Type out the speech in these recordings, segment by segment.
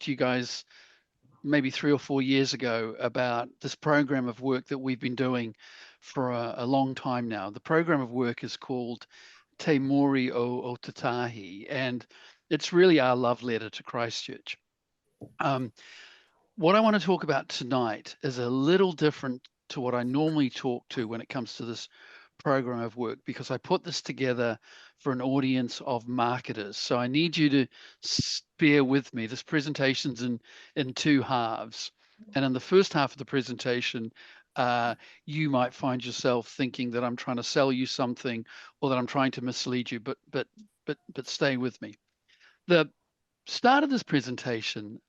to you guys maybe 3 or 4 years ago about this program of work that we've been doing for a long time now. The program of work is called Te Mauri O Ōtautahi, and it's really our love letter to Christchurch. Um, what I want to talk about tonight is a little different to what I normally talk to when it comes to this program of work because I put this together for an audience of marketers. So I need you to bear with me. This presentation's in two halves. And in the first half of the presentation, uh, you might find yourself thinking that I'm trying to sell you something or that I'm trying to mislead you, but stay with me. The start of this presentation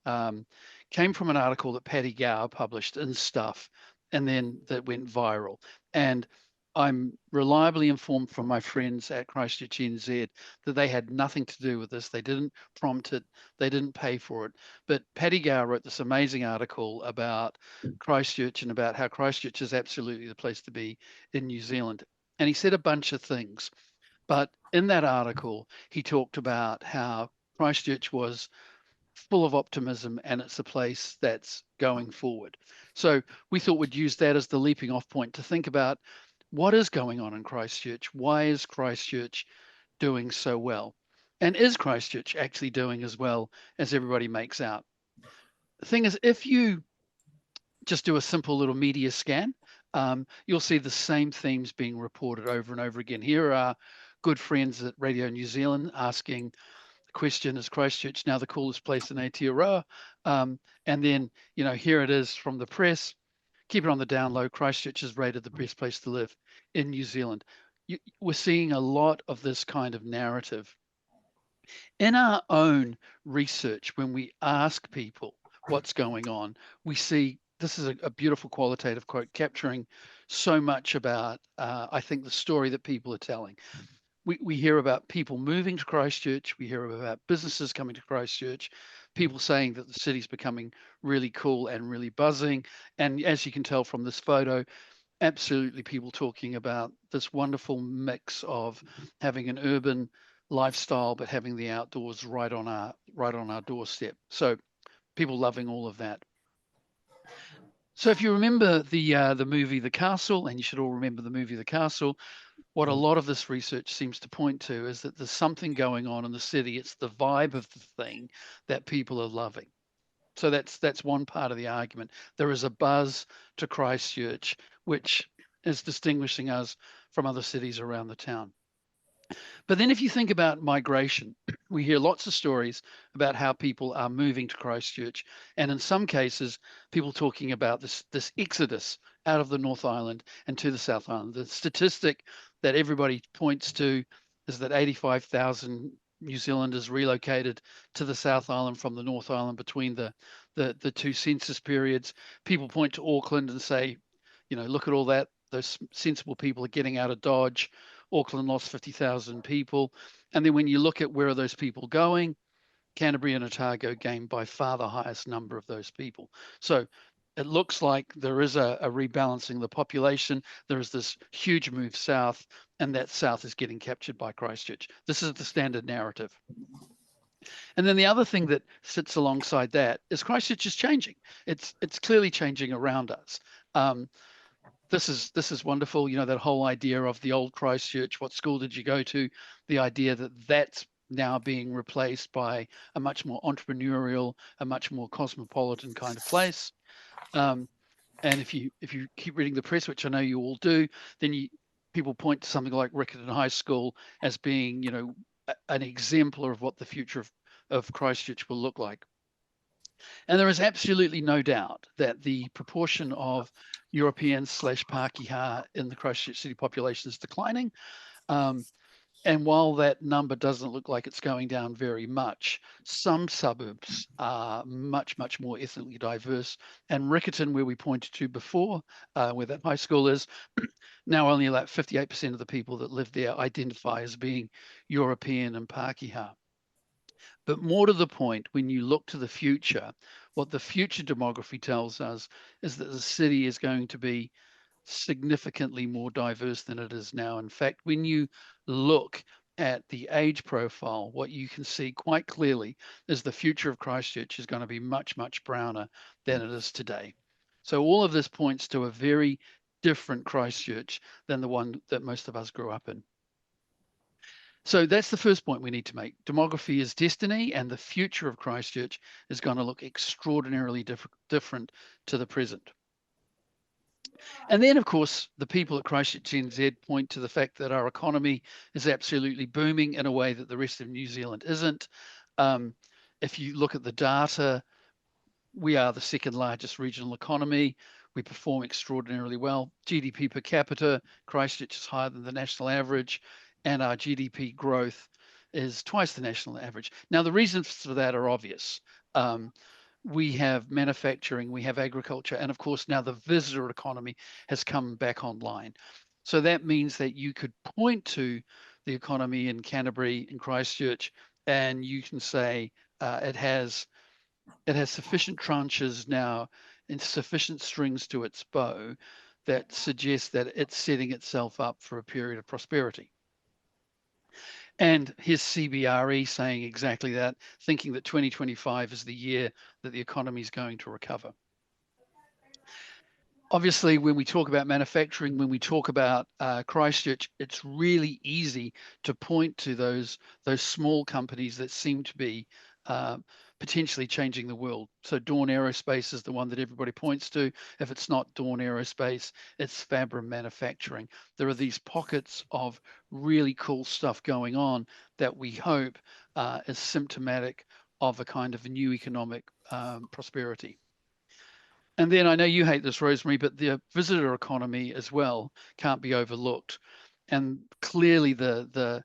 came from an article that Paddy Gower published in Stuff, and then that went viral. And I'm reliably informed from my friends at Christchurch NZ that they had nothing to do with this. They didn't prompt it, they didn't pay for it. But Paddy Gower wrote this amazing article about Christchurch and about how Christchurch is absolutely the place to be in New Zealand. And he said a bunch of things. But in that article, he talked about how Christchurch was full of optimism and it's a place that's going forward. So we thought we'd use that as the leaping off point to think about what is going on in Christchurch. Why is Christchurch doing so well? And is Christchurch actually doing as well as everybody makes out? The thing is, if you just do a simple little media scan, you'll see the same themes being reported over and over again. Here are good friends at Radio New Zealand asking question, is Christchurch now the coolest place in Aotearoa? And then, here it is from the press. Keep it on the down low. Christchurch is rated the best place to live in New Zealand. We're seeing a lot of this kind of narrative. In our own research, when we ask people what's going on, we see this is a beautiful qualitative quote capturing so much about, I think, the story that people are telling. We hear about people moving to Christchurch. We hear about businesses coming to Christchurch, people saying that the city's becoming really cool and really buzzing. And as you can tell from this photo, absolutely people talking about this wonderful mix of having an urban lifestyle, but having the outdoors right on our doorstep. So people loving all of that. So if you remember the movie The Castle, and you should all remember the movie The Castle, what a lot of this research seems to point to is that there's something going on in the city. It's the vibe of the thing that people are loving. So that's one part of the argument. There is a buzz to Christchurch, which is distinguishing us from other cities around the town. But then if you think about migration, we hear lots of stories about how people are moving to Christchurch. And in some cases, people talking about this exodus out of the North Island and to the South Island. The statistic that everybody points to is that 85,000 New Zealanders relocated to the South Island from the North Island between the two census periods. People point to Auckland and say, look at all that. Those sensible people are getting out of Dodge. Auckland lost 50,000 people. And then when you look at where are those people going, Canterbury and Otago gained by far the highest number of those people. So it looks like there is a rebalancing of the population. There is this huge move south, and that south is getting captured by Christchurch. This is the standard narrative. And then the other thing that sits alongside that is Christchurch is changing. It's clearly changing around us. This is wonderful. That whole idea of the old Christchurch. What school did you go to? The idea that that's now being replaced by a much more entrepreneurial, a much more cosmopolitan kind of place. Um, and if you keep reading the press, which I know you all do, then people point to something like Riccarton High School as being, an exemplar of what the future of Christchurch will look like. And there is absolutely no doubt that the proportion of Europeans/Pākehā in the Christchurch city population is declining. Um, and while that number doesn't look like it's going down very much, some suburbs are much, much more ethnically diverse. And Riccarton, where we pointed to before, where that high school is, now only about 58% of the people that live there identify as being European and Pākehā. But more to the point, when you look to the future, what the future demography tells us is that the city is going to be significantly more diverse than it is now. In fact, when you look at the age profile, what you can see quite clearly is the future of Christchurch is going to be much, much browner than it is today. So all of this points to a very different Christchurch than the one that most of us grew up in. So that's the first point we need to make. Demography is destiny, and the future of Christchurch is going to look extraordinarily different to the present. And then, of course, the people at Christchurch NZ point to the fact that our economy is absolutely booming in a way that the rest of New Zealand isn't. Um, if you look at the data, we are the second largest regional economy. We perform extraordinarily well. GDP per capita, Christchurch is higher than the national average, and our GDP growth is twice the national average. Now, the reasons for that are obvious. We have manufacturing, we have agriculture, and of course, now the visitor economy has come back online. So that means that you could point to the economy in Canterbury, in Christchurch, and you can say it has sufficient tranches now and sufficient strings to its bow that suggest that it's setting itself up for a period of prosperity. And here's CBRE saying exactly that, thinking that 2025 is the year that the economy is going to recover. Obviously, when we talk about manufacturing, when we talk about Christchurch, it's really easy to point to those small companies that seem to be potentially changing the world. So Dawn Aerospace is the one that everybody points to. If it's not Dawn Aerospace, it's Fabrum Manufacturing. There are these pockets of really cool stuff going on that we hope is symptomatic of a kind of a new economic prosperity. And then I know you hate this, Rosemary, but the visitor economy as well can't be overlooked. And clearly, the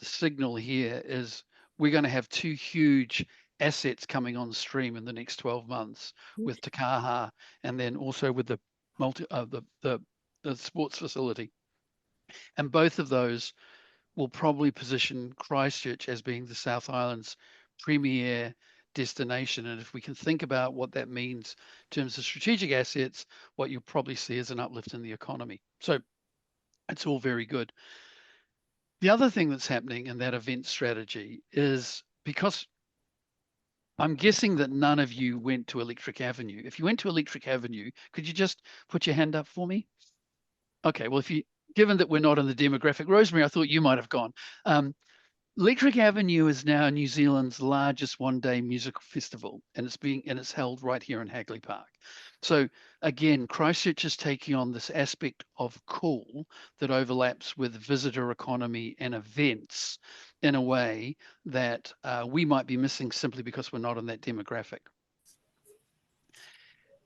signal here is we're going to have two huge assets coming on stream in the next 12 months with Te Kaha and then also with the the sports facility. And both of those will probably position Christchurch as being the South Island's premier destination. And if we can think about what that means in terms of strategic assets, what you'll probably see is an uplift in the economy. So it's all very good. The other thing that's happening in that event strategy is because I'm guessing that none of you went to Electric Avenue. If you went to Electric Avenue, could you just put your hand up for me? Okay, well, given that we're not in the demographic, Rosemary, I thought you might have gone. Electric Avenue is now New Zealand's largest one-day musical festival, and it's held right here in Hagley Park. So again, Christchurch is taking on this aspect of cool that overlaps with visitor economy and events in a way that we might be missing simply because we're not in that demographic.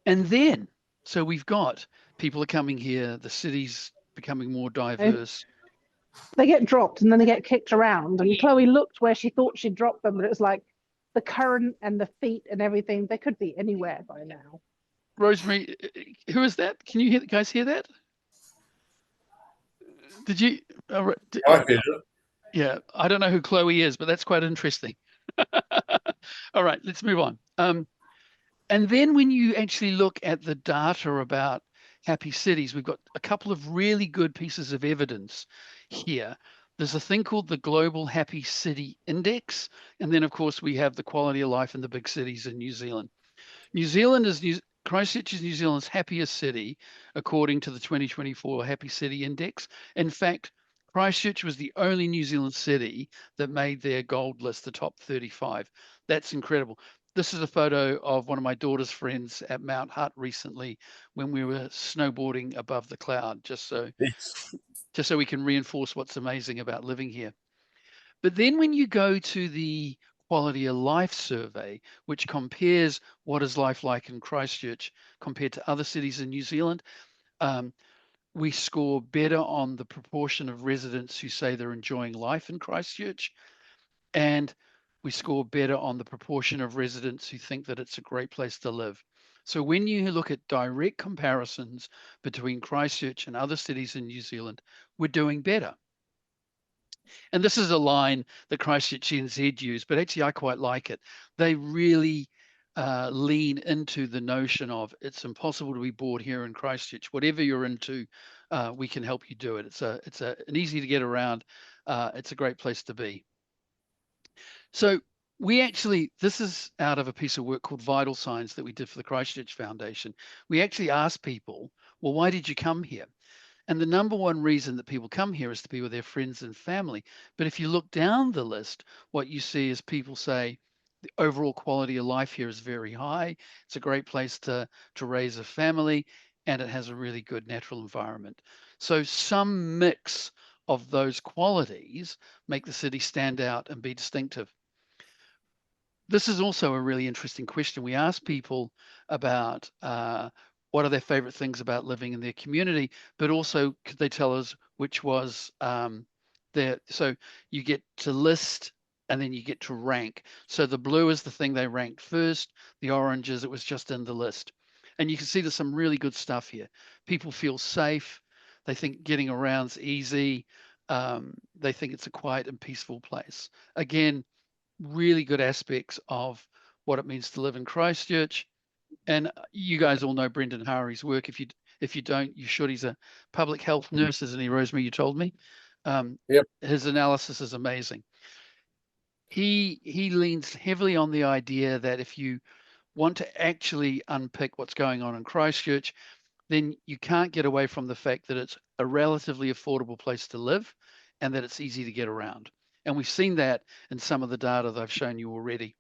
And then, so we've got people are coming here, the city's becoming more diverse. They get dropped and then they get kicked around. And Chloe looked where she thought she'd dropped them, but it was like the current and the feet and everything. They could be anywhere by now. Rosemary, who is that? Can you guys hear that? Did you? I heard it. Yeah, I don't know who Chloe is, but that's quite interesting. All right, let's move on. And then when you actually look at the data about happy cities, we've got a couple of really good pieces of evidence here. There's a thing called the Global Happy City Index. And then, of course, we have the quality of life in the big cities in New Zealand. Christchurch is New Zealand's happiest city, according to the 2024 Happy City Index. In fact, Christchurch was the only New Zealand city that made their gold list, the top 35. That's incredible. This is a photo of one of my daughter's friends at Mount Hutt recently when we were snowboarding above the cloud, just so we can reinforce what's amazing about living here. But then when you go to the quality of life survey, which compares what is life like in Christchurch compared to other cities in New Zealand, we score better on the proportion of residents who say they're enjoying life in Christchurch, and we score better on the proportion of residents who think that it's a great place to live. So when you look at direct comparisons between Christchurch and other cities in New Zealand, we're doing better. And this is a line that Christchurch NZ use, but actually I quite like it. They really lean into the notion of it's impossible to be bored here in Christchurch. Whatever you're into, we can help you do it. It's an easy to get around it's a great place to be. So this is out of a piece of work called Vital Signs that we did for the Christchurch Foundation. We actually asked people, well, why did you come here? And the number one reason that people come here is to be with their friends and family. But if you look down the list, what you see is people say the overall quality of life here is very high. It's a great place to raise a family, and it has a really good natural environment. So some mix of those qualities make the city stand out and be distinctive. This is also a really interesting question. We ask people about what are their favorite things about living in their community, but also could they tell us which was their, so you get to list and then you get to rank. So the blue is the thing they ranked first, the orange is it was just in the list. And you can see there's some really good stuff here. People feel safe. They think getting around's easy. They think it's a quiet and peaceful place. Again, really good aspects of what it means to live in Christchurch. And you guys all know Brendan Hari's work. If you don't, you should. He's a public health nurse, isn't he, Rosemary? You told me. Yep. His analysis is amazing. He leans heavily on the idea that if you want to actually unpick what's going on in Christchurch, then you can't get away from the fact that it's a relatively affordable place to live and that it's easy to get around. And we've seen that in some of the data that I've shown you already.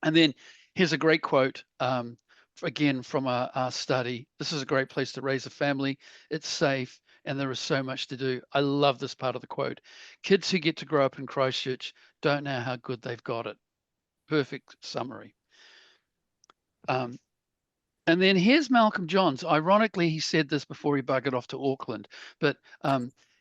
And then here's a great quote, again, from our study. This is a great place to raise a family. It's safe and there is so much to do. I love this part of the quote. Kids who get to grow up in Christchurch don't know how good they've got it. Perfect summary. Um, And then here's Malcolm Johns. Ironically, he said this before he buggered off to Auckland, but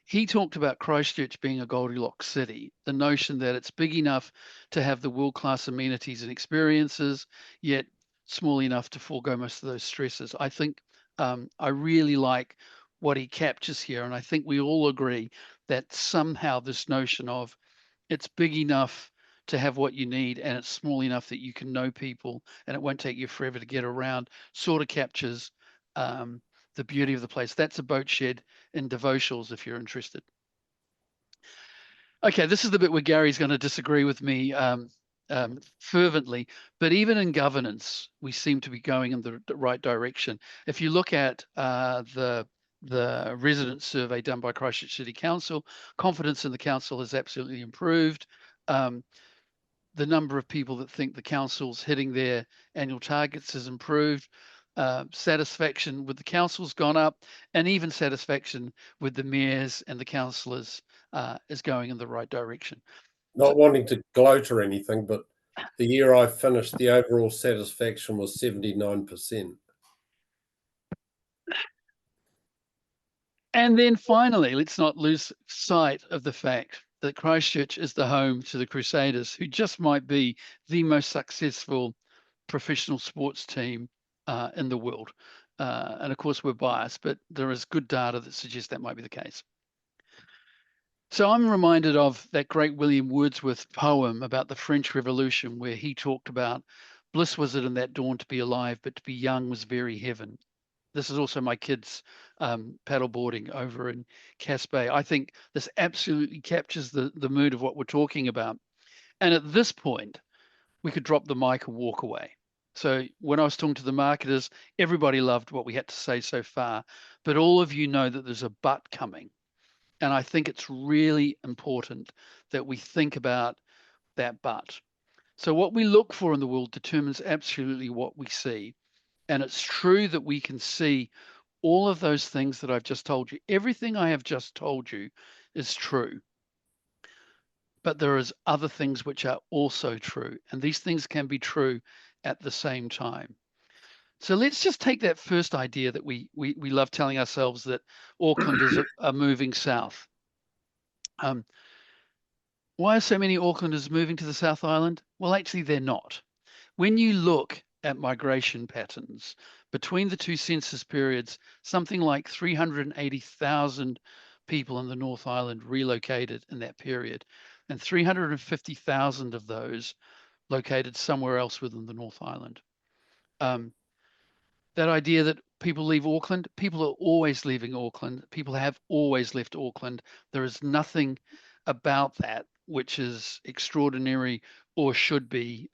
he talked about Christchurch being a Goldilocks city, the notion that it's big enough to have the world-class amenities and experiences, yet small enough to forego most of those stresses. I think I really like what he captures here, and I think we all agree that somehow this notion of it's big enough to have what you need and it's small enough that you can know people and it won't take you forever to get around sort of captures um, the beauty of the place. That's a boat shed in Devotionals if you're interested. Okay, this is the bit where Gary's going to disagree with me fervently, but even in governance, we seem to be going in the right direction. If you look at the resident survey done by Christchurch City Council, confidence in the council has absolutely improved. The number of people that think the council's hitting their annual targets has improved. Satisfaction with the council's gone up, and even satisfaction with the mayors and the councillors is going in the right direction. Not wanting to gloat or anything, but the year I finished, the overall satisfaction was 79%. And then finally, let's not lose sight of the fact that Christchurch is the home to the Crusaders, who just might be the most successful professional sports team in the world. And of course, we're biased, but there is good data that suggests that might be the case. So I'm reminded of that great William Wordsworth poem about the French Revolution, where he talked about bliss was it in that dawn to be alive, but to be young was very heaven. This is also my kids paddleboarding over in Cass Bay. I think this absolutely captures the mood of what we're talking about. And at this point, we could drop the mic and walk away. So when I was talking to the marketers, everybody loved what we had to say so far, but all of you know that there's a but coming. And I think it's really important that we think about that but. So what we look for in the world determines absolutely what we see. And it's true that we can see all of those things that I've just told you. Everything I have just told you is true. But there is other things which are also true. And these things can be true at the same time. So let's just take that first idea that we love telling ourselves that Auckland is a moving south. Why are so many Aucklanders moving to the South Island? Well, actually, they're not. When you look at migration patterns between the two census periods, something like 380,000 people in the North Island relocated in that period, and 350,000 of those located somewhere else within the North Island. That idea that people leave Auckland, people are always leaving Auckland. People have always left Auckland. There is nothing about that which is extraordinary or should be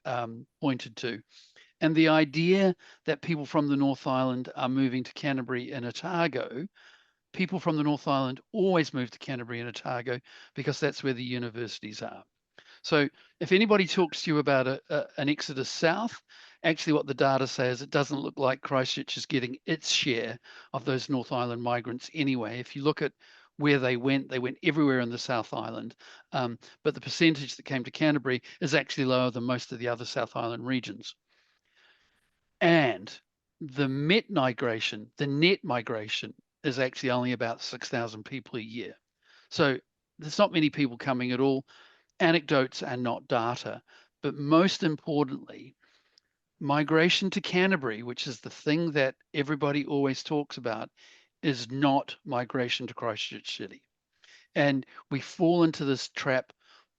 pointed to. And the idea that people from the North Island are moving to Canterbury and Otago, people from the North Island always move to Canterbury and Otago because that's where the universities are. So if anybody talks to you about an exodus south, actually what the data says, it doesn't look like Christchurch is getting its share of those North Island migrants anyway. If you look at where they went everywhere in the South Island. But the percentage that came to Canterbury is actually lower than most of the other South Island regions. And the net migration is actually only about 6,000 people a year. So there's not many people coming at all. Anecdotes are not data, but most importantly, migration to Canterbury, which is the thing that everybody always talks about, is not migration to Christchurch City. And we fall into this trap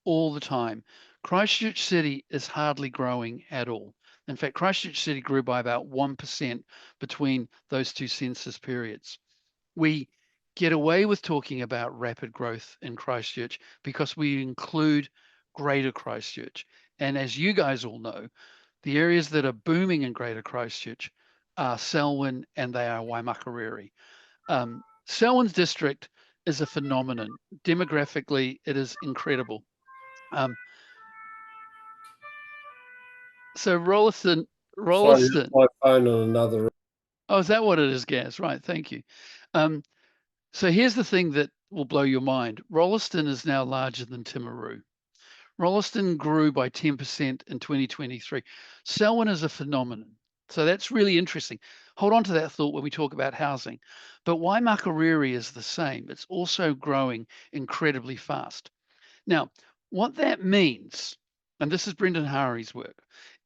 all the time. Christchurch City is hardly growing at all. In fact, Christchurch City grew by about 1% between those two census periods. We get away with talking about rapid growth in Christchurch because we include Greater Christchurch. And as you guys all know, the areas that are booming in Greater Christchurch are Selwyn and they are Waimakariri. Selwyn's district is a phenomenon. Demographically, it is incredible. So Rolleston, Sorry, that's my phone on another. Oh, is that what it is, Gaz? Right, thank you. So here's the thing that will blow your mind. Rolleston is now larger than Te Mauri. Rolleston grew by 10% in 2023. Selwyn is a phenomenon. So that's really interesting. Hold on to that thought when we talk about housing. But Waimakariri is the same. It's also growing incredibly fast. Now, what that means, and this is Brendan Hari's work,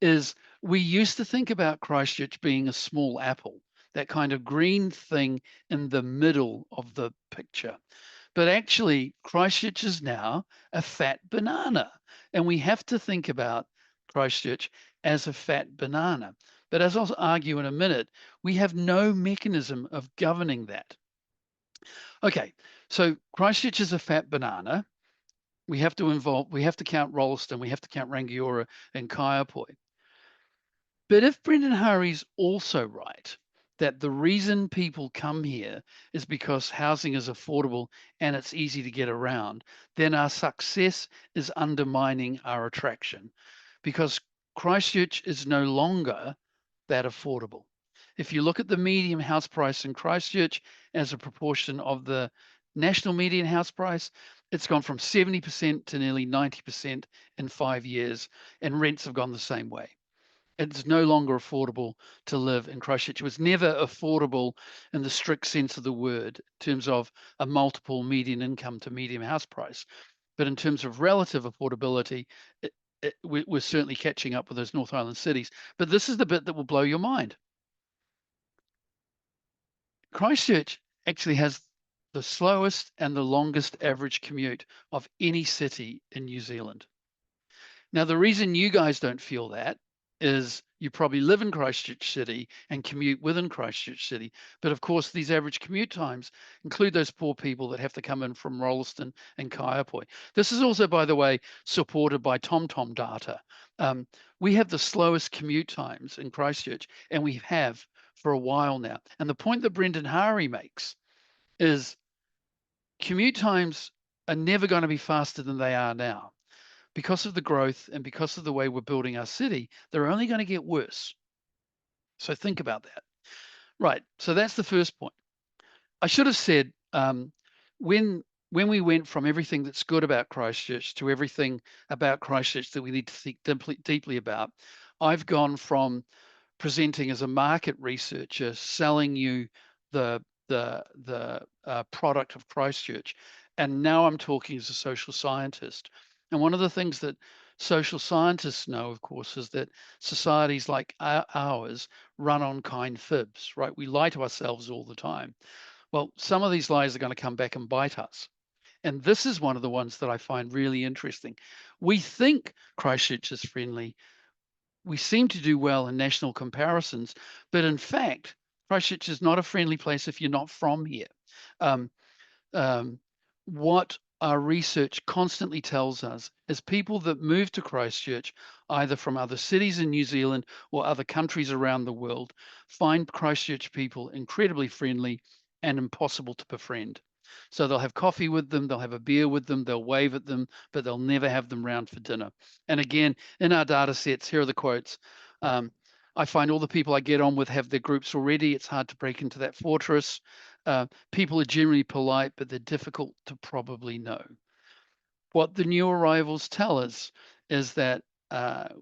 is we used to think about Christchurch being a small apple, that kind of green thing in the middle of the picture. But actually, Christchurch is now a fat banana. And we have to think about Christchurch as a fat banana. But as I'll argue in a minute, we have no mechanism of governing that. Okay, so Christchurch is a fat banana. We have to count Rolleston, we have to count Rangiora and Kaiapoi. But if Brendan Hari's also right, that the reason people come here is because housing is affordable and it's easy to get around, then our success is undermining our attraction because Christchurch is no longer that affordable. If you look at the median house price in Christchurch as a proportion of the national median house price, it's gone from 70% to nearly 90% in 5 years, and rents have gone the same way. It's no longer affordable to live in Christchurch. It was never affordable in the strict sense of the word, in terms of a multiple median income to median house price. But in terms of relative affordability, we're certainly catching up with those North Island cities. But this is the bit that will blow your mind. Christchurch actually has the slowest and the longest average commute of any city in New Zealand. Now, the reason you guys don't feel that is you probably live in Christchurch City and commute within Christchurch City. But of course, these average commute times include those poor people that have to come in from Rolleston and Kaiapoi. This is also, by the way, supported by TomTom data. We have the slowest commute times in Christchurch, and we have for a while now. And the point that Brendan Hari makes is commute times are never going to be faster than they are now. Because of the growth and because of the way we're building our city, they're only going to get worse. So think about that. Right. So that's the first point. I should have said when we went from everything that's good about Christchurch to everything about Christchurch that we need to think deeply about, I've gone from presenting as a market researcher, selling you the product of Christchurch, and now I'm talking as a social scientist. And one of the things that social scientists know, of course, is that societies like ours run on kind fibs, right? We lie to ourselves all the time. Well, some of these lies are going to come back and bite us. And this is one of the ones that I find really interesting. We think Christchurch is friendly. We seem to do well in national comparisons, but in fact, Christchurch is not a friendly place if you're not from here. What our research constantly tells us is people that move to Christchurch, either from other cities in New Zealand or other countries around the world, find Christchurch people incredibly friendly and impossible to befriend. So they'll have coffee with them, they'll have a beer with them, they'll wave at them, but they'll never have them round for dinner. And again, in our data sets, here are the quotes. I find all the people I get on with have their groups already. It's hard to break into that fortress. People are generally polite, but they're difficult to probably know. What the new arrivals tell us is that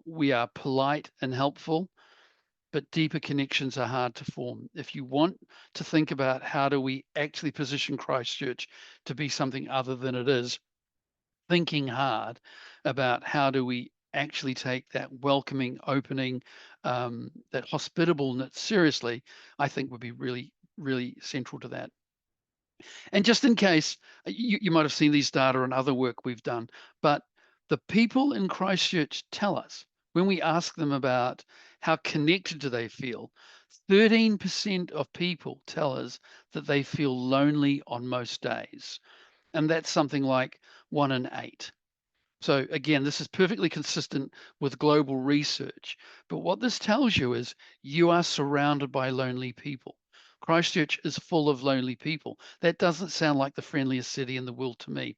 we are polite and helpful, but deeper connections are hard to form. If you want to think about how do we actually position Christchurch to be something other than it is, thinking hard about how do we actually take that welcoming, opening, that hospitableness seriously, I think would be really, really central to that. And just in case, you might have seen these data and other work we've done, but the people in Christchurch tell us when we ask them about how connected do they feel, 13% of people tell us that they feel lonely on most days. And that's something like 1 in 8. So again, this is perfectly consistent with global research. But what this tells you is you are surrounded by lonely people. Christchurch is full of lonely people. That doesn't sound like the friendliest city in the world to me.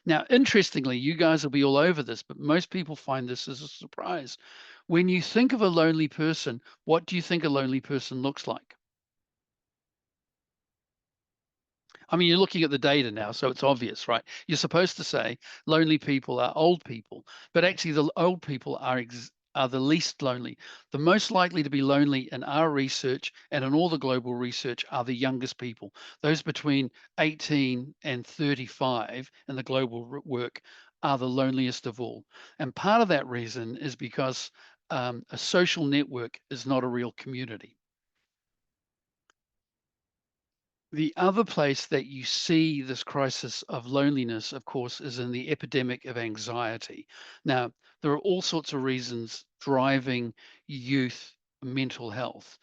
Now, interestingly, you guys will be all over this, but most people find this as a surprise. When you think of a lonely person, what do you think a lonely person looks like? I mean, you're looking at the data now, so it's obvious, right? You're supposed to say lonely people are old people, but actually the old people are the least lonely. The most likely to be lonely in our research and in all the global research are the youngest people. Those between 18 and 35 in the global work are the loneliest of all. And part of that reason is because a social network is not a real community. The other place that you see this crisis of loneliness, of course, is in the epidemic of anxiety. Now, there are all sorts of reasons driving youth mental health,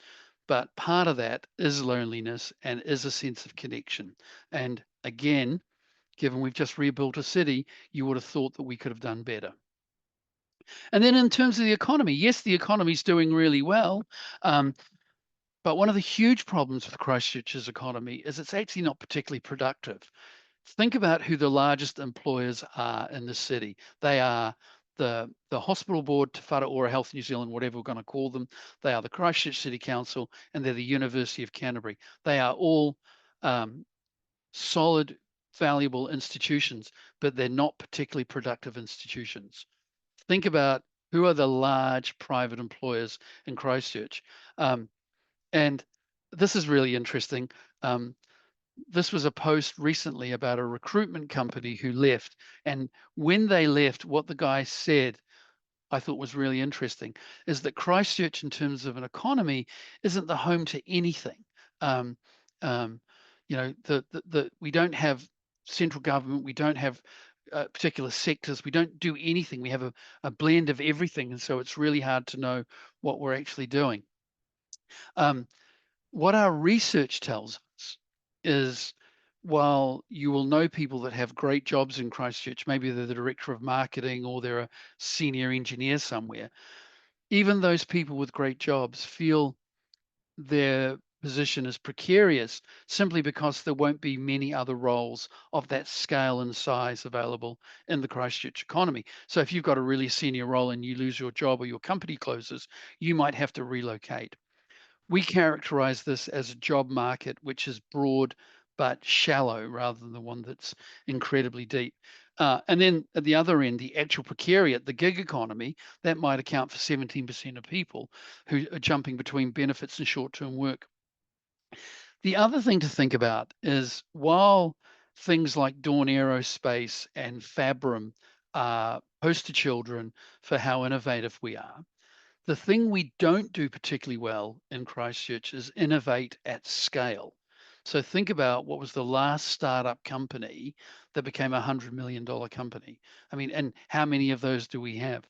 but part of that is loneliness and is a sense of connection. And again, given we've just rebuilt a city, you would have thought that we could have done better. And then in terms of the economy, yes, the economy is doing really well. Um, but one of the huge problems with Christchurch's economy is it's actually not particularly productive. Think about who the largest employers are in the city. They are the hospital board, Te Whare Health New Zealand, whatever we're going to call them. They are the Christchurch City Council, and they're the University of Canterbury. They are all solid, valuable institutions, but they're not particularly productive institutions. Think about who are the large private employers in Christchurch. And this is really interesting. This was a post recently about a recruitment company who left. And when they left, what the guy said, I thought was really interesting, is that Christchurch, in terms of an economy, isn't the home to anything. Um, um, we don't have central government, we don't have particular sectors, we don't do anything. We have a blend of everything. And so it's really hard to know what we're actually doing. What our research tells us is while you will know people that have great jobs in Christchurch, maybe they're the director of marketing or they're a senior engineer somewhere, even those people with great jobs feel their position is precarious simply because there won't be many other roles of that scale and size available in the Christchurch economy. So if you've got a really senior role and you lose your job or your company closes, you might have to relocate. We characterize this as a job market which is broad but shallow rather than the one that's incredibly deep. And then at the other end, the actual precariat, the gig economy, that might account for 17% of people who are jumping between benefits and short-term work. The other thing to think about is while things like Dawn Aerospace and Fabrum are poster children for how innovative we are, the thing we don't do particularly well in Christchurch is innovate at scale. So think about what was the last startup company that became a $100 million company. I mean, and how many of those do we have?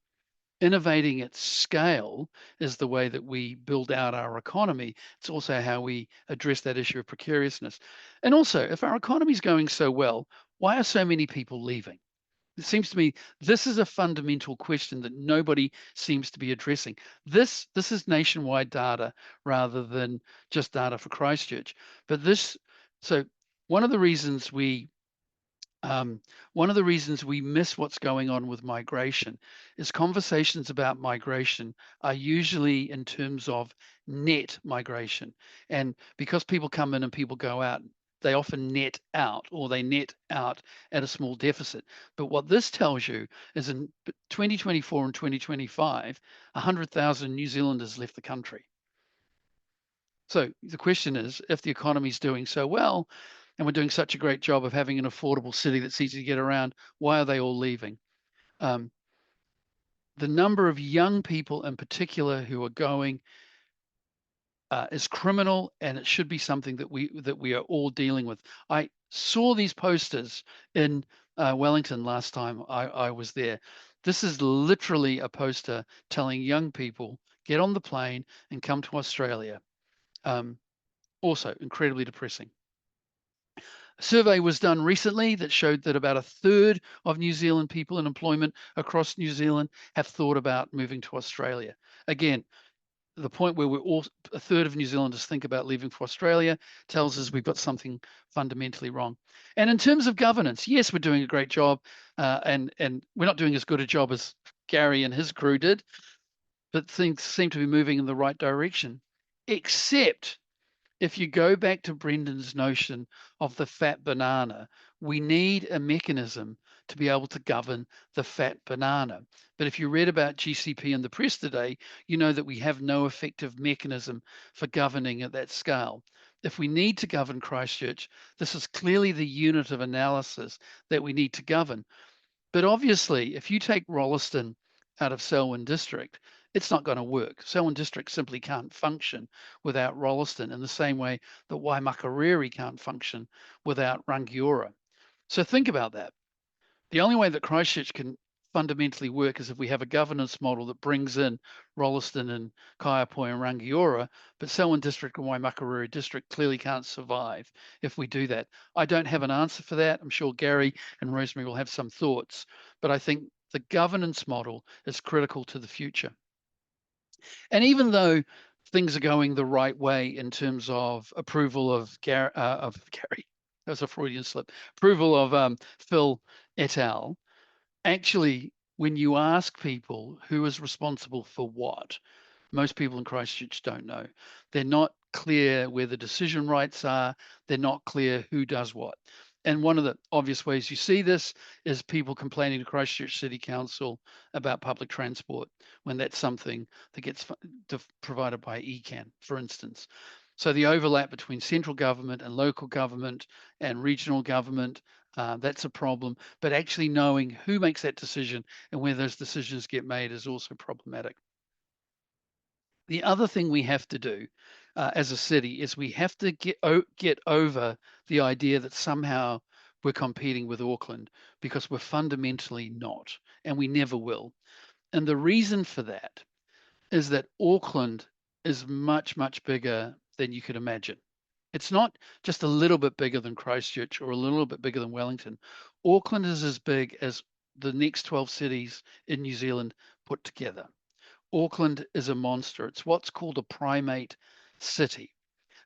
Innovating at scale is the way that we build out our economy. It's also how we address that issue of precariousness. And also, if our economy is going so well, Why are so many people leaving? It seems to me this is a fundamental question that nobody seems to be addressing. This is nationwide data rather than just data for Christchurch. But so one of the reasons we miss what's going on with migration is conversations about migration are usually in terms of net migration. And because people come in and people go out, they often net out, or they net out at a small deficit. But what this tells you is in 2024 and 2025, 100,000 New Zealanders left the country. So the question is, if the economy is doing so well, and we're doing such a great job of having an affordable city that's easy to get around, why are they all leaving? The number of young people in particular who are going is criminal, and it should be something that we are all dealing with. I saw these posters in Wellington last time I was there. This is literally a poster telling young people, get on the plane and come to Australia. Also incredibly depressing. A survey was done recently that showed that about a third of New Zealand people in employment across New Zealand have thought about moving to Australia. Again, the point where a third of New Zealanders think about leaving for Australia tells us we've got something fundamentally wrong. And in terms of governance, yes, we're doing a great job, and we're not doing as good a job as Gary and his crew did, but things seem to be moving in the right direction, except if you go back to Brendan's notion of the fat banana, we need a mechanism to be able to govern the fat banana. But if you read about GCP in the press today, you know that we have no effective mechanism for governing at that scale. If we need to govern Christchurch, this is clearly the unit of analysis that we need to govern. But obviously, if you take Rolleston out of Selwyn District, it's not going to work. Selwyn District simply can't function without Rolleston in the same way that Waimakariri can't function without Rangiora. So think about that. The only way that Christchurch can fundamentally work is if we have a governance model that brings in Rolleston and Kaiapoi and Rangiora, but Selwyn District and Waimakariri District clearly can't survive if we do that. I don't have an answer for that. I'm sure Gary and Rosemary will have some thoughts, but I think the governance model is critical to the future. And even though things are going the right way in terms of approval of Gary, that was a Freudian slip, approval of Phil et al., actually, when you ask people who is responsible for what, most people in Christchurch don't know. They're not clear where the decision rights are. They're not clear who does what. And one of the obvious ways you see this is people complaining to Christchurch City Council about public transport when that's something that gets provided by ECAN, for instance. So the overlap between central government and local government and regional government, that's a problem. But actually knowing who makes that decision and where those decisions get made is also problematic. The other thing we have to do as a city is we have to get over the idea that somehow we're competing with Auckland, because we're fundamentally not, and we never will. And the reason for that is that Auckland is much, much bigger than you could imagine. It's not just a little bit bigger than Christchurch or a little bit bigger than Wellington. Auckland is as big as the next 12 cities in New Zealand put together. Auckland is a monster. It's what's called a primate city.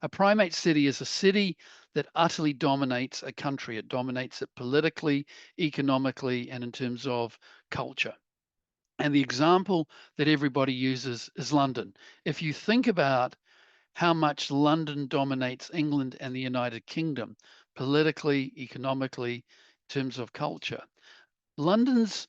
A primate city is a city that utterly dominates a country. It dominates it politically, economically, and in terms of culture. And the example that everybody uses is London. If you think about how much London dominates England and the United Kingdom, politically, economically, in terms of culture, London's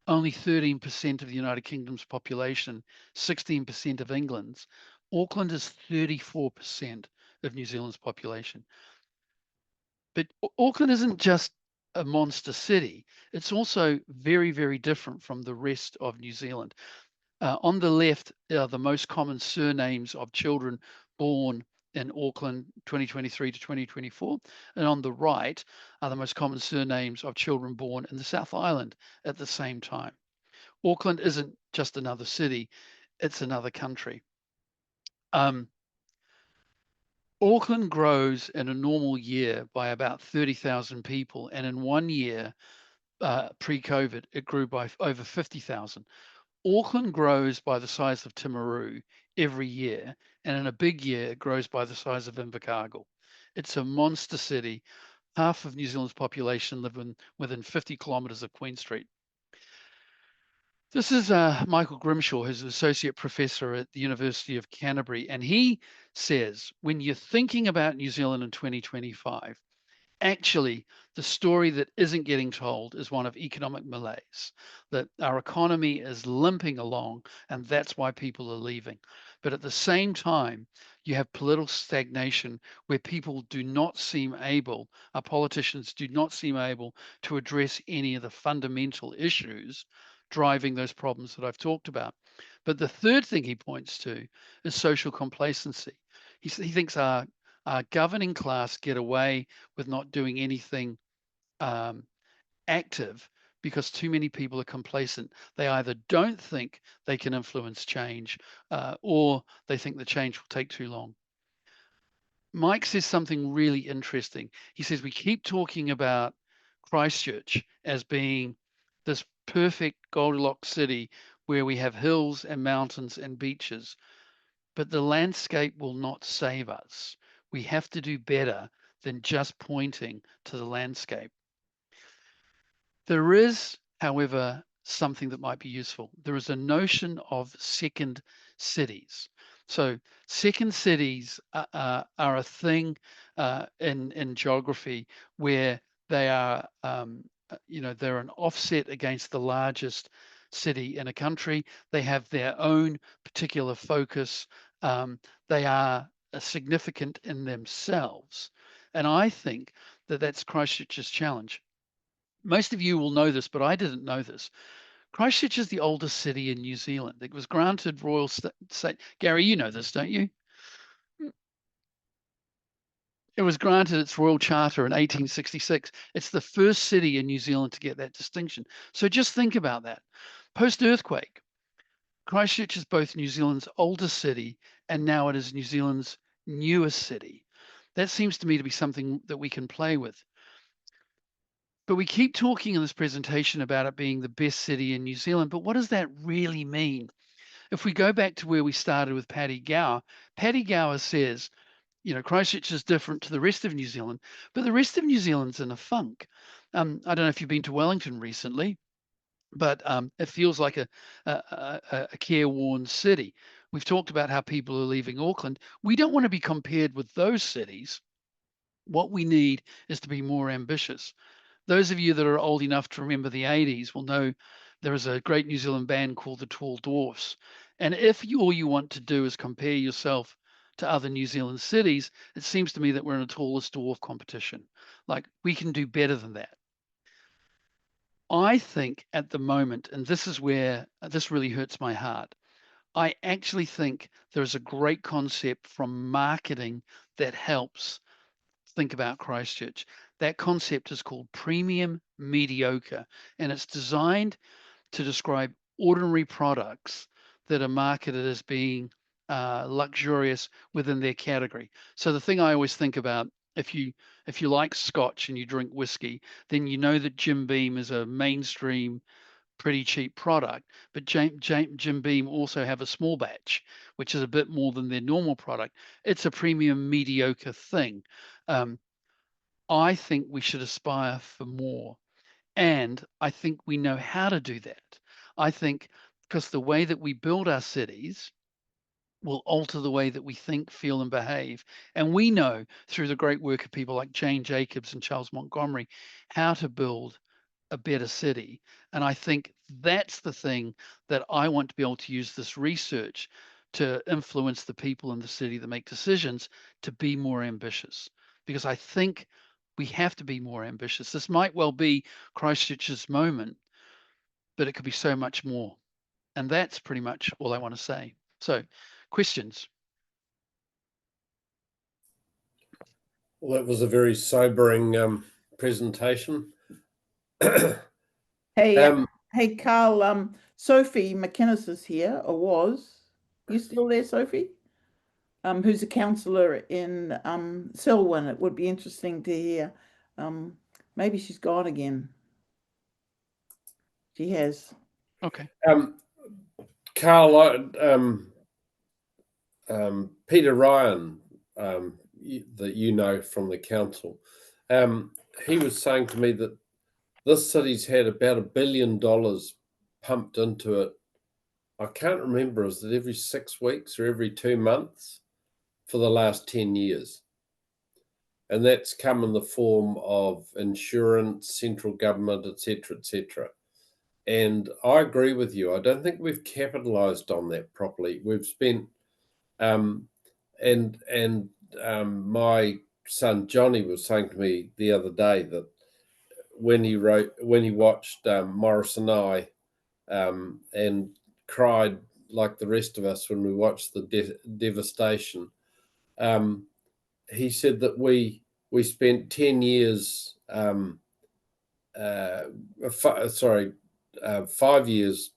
only 13% of the United Kingdom's population, 16% of England's. Auckland is 34% of New Zealand's population. But Auckland isn't just a monster city. It's also very, very different from the rest of New Zealand. On the left are the most common surnames of children born in Auckland 2023 to 2024. And on the right are the most common surnames of children born in the South Island at the same time. Auckland isn't just another city, it's another country. Auckland grows in a normal year by about 30,000 people, and in 1 year, pre-COVID, it grew by over 50,000. Auckland grows by the size of Te Mauri every year, and in a big year, it grows by the size of Invercargill. It's a monster city. Half of New Zealand's population live within 50 kilometres of Queen Street. This is Michael Grimshaw, who's an associate professor at the University of Canterbury, and he says, when you're thinking about New Zealand in 2025, actually, the story that isn't getting told is one of economic malaise, that our economy is limping along, and that's why people are leaving. But at the same time, you have political stagnation where people do not seem able, our politicians do not seem able to address any of the fundamental issues driving those problems that I've talked about. But the third thing he points to is social complacency. He thinks our governing class get away with not doing anything active because too many people are complacent. They either don't think they can influence change or they think the change will take too long. Mike says something really interesting. He says, we keep talking about Christchurch as being this perfect Goldilocks city where we have hills and mountains and beaches, but the landscape will not save us. We have to do better than just pointing to the landscape. There is, however, something that might be useful. There is a notion of second cities. So second cities are a thing in geography where they are, they're an offset against the largest city in a country. They have their own particular focus. They are significant in themselves. And I think that that's Christchurch's challenge. Most of you will know this, but I didn't know this. Christchurch is the oldest city in New Zealand. It was granted royal state. Gary, you know this, don't you? It was granted its royal charter in 1866. It's the first city in New Zealand to get that distinction. So just think about that. Post-earthquake, Christchurch is both New Zealand's oldest city and now it is New Zealand's newest city. That seems to me to be something that we can play with. But we keep talking in this presentation about it being the best city in New Zealand. But what does that really mean? If we go back to where we started with Paddy Gower says, Christchurch is different to the rest of New Zealand, but the rest of New Zealand's in a funk. I don't know if you've been to Wellington recently, but it feels like a careworn city. We've talked about how people are leaving Auckland. We don't want to be compared with those cities. What we need is to be more ambitious. Those of you that are old enough to remember the 80s will know there was a great New Zealand band called the Tall Dwarfs. And if all you want to do is compare yourself to other New Zealand cities, it seems to me that we're in a tallest dwarf competition. Like, we can do better than that. I think at the moment, and this is where this really hurts my heart, I actually think there's a great concept from marketing that helps think about Christchurch. That concept is called premium mediocre, and it's designed to describe ordinary products that are marketed as being luxurious within their category. So the thing I always think about, if you like Scotch and you drink whiskey, then you know that Jim Beam is a mainstream, pretty cheap product. But Jim Beam also have a small batch, which is a bit more than their normal product. It's a premium mediocre thing. I think we should aspire for more. And I think we know how to do that. I think because the way that we build our cities will alter the way that we think, feel, and behave. And we know through the great work of people like Jane Jacobs and Charles Montgomery how to build a better city. And I think that's the thing that I want to be able to use this research to influence the people in the city that make decisions to be more ambitious. Because I think we have to be more ambitious. This might well be Christchurch's moment, but it could be so much more. And that's pretty much all I want to say. So, questions? Well, that was a very sobering presentation. Hey, Carl. Sophie McInnes is here, or was. You still there, Sophie? who's a counsellor in Selwyn. It would be interesting to hear. Maybe she's gone again. She has. Okay. Carl, Peter Ryan, that you know from the council, he was saying to me that this city's had about $1 billion pumped into it. I can't remember, is it every 6 weeks or every 2 months for the last 10 years? And that's come in the form of insurance, central government, etc., etc. And I agree with you. I don't think we've capitalised on that properly. We've spent, my son Johnny was saying to me the other day that when he watched Morris and I, and cried like the rest of us when we watched the devastation, he said that we spent 10 years, 5 years